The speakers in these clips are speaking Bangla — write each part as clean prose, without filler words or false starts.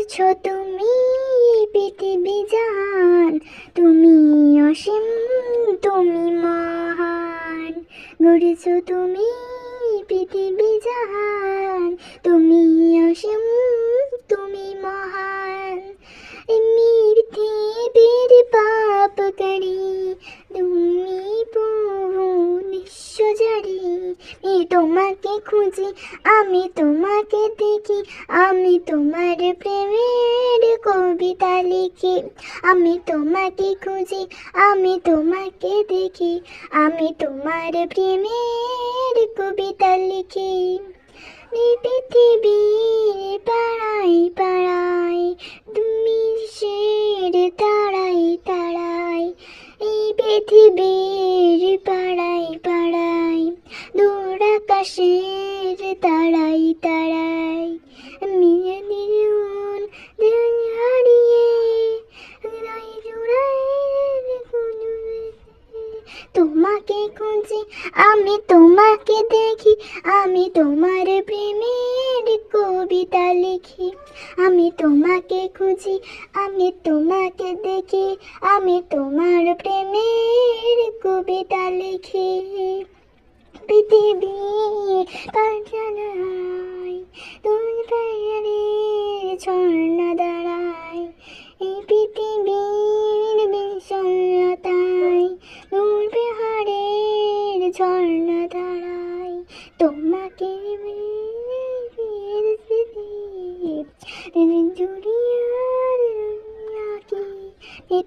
গড়ছো তুমি পৃথিবী জাহান, তুমি অসীম, তুমি মহান। গড়ছো তুমি পৃথিবী জাহান, তুমি অসীম, তুমি মহান। পৃথিবীর পাপ করি তুমি প্রভু নিঃস্বজারি। তোমাকে খুঁজি, আমি তোমাকে দেখি, আমি তোমার প্রেমের কবিতা লিখি। আমি তোমাকে খুঁজি, আমি তোমাকে দেখি, আমি তোমার প্রেমের কবিতা লিখি। পৃথিবীর পাড়ায় পাড়ায় তুমি শের তারাই তারাই। এই পৃথিবীর পাড়ায় পাড়ায় দূর আকাশের তারাই তারাই। আমি নির্মল দিন হারিয়ে তোমাকে খুঁজি, আমি তোমাকে দেখি, আমি তোমার প্রেমের কবিতা লিখি। আমি তোমাকে খুঁজি, আমি তোমাকে দেখি, আমি তোমার প্রেমের কবিতা লিখি। পৃথিবীর পাঠানায় তুমি পাহাড়ের ঝর্ণা দাঁড়ায়। এই পৃথিবীর বিষণ্ণতায় দূর পাহাড়ের ঝর্ণা দাঁড়ায়। তোমাকে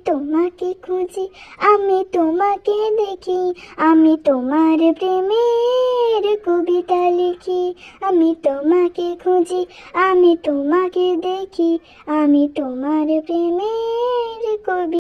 তোমাকে খুঁজি, আমি তোমাকে দেখি, আমি তোমার প্রেমের কবিতা লিখি। আমি তোমাকে খুঁজি, আমি তোমাকে দেখি, আমি তোমার প্রেমের কবিতা।